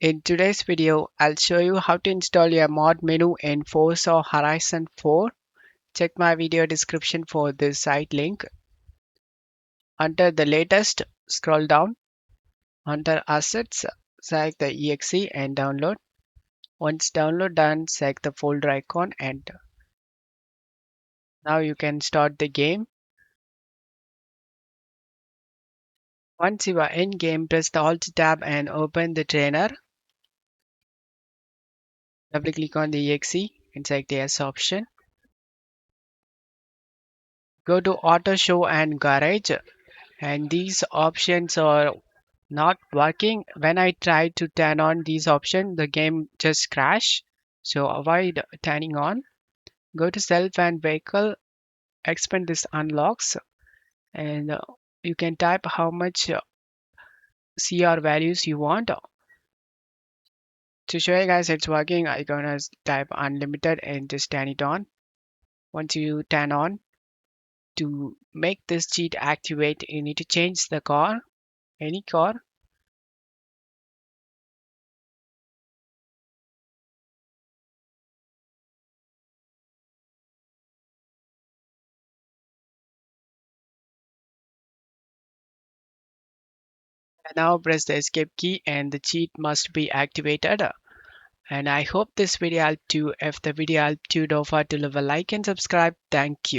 In today's video, I'll show you how to install a mod menu in Forza Horizon 4. Check my video description for this site link. Under the latest, scroll down. Under assets, select the exe and download. Once download done, select the folder icon and now you can start the game. Once you are in game, press the Alt tab and open the trainer. Double click on the exe and select the yes option. Go to auto show and garage, and these options are not working. When I try to turn on these options, the game just crash. So avoid turning on. Go to self and vehicle, expand this unlocks, and you can type how much CR values you want. To show you guys it's working, I gonna type unlimited and just turn it on. Once you turn on, to make this cheat activate, you need to change the car, any car. Now press the escape key and the cheat must be activated. And I hope this video helped you. If the video helped you, don't forget to leave a like and subscribe. Thank you.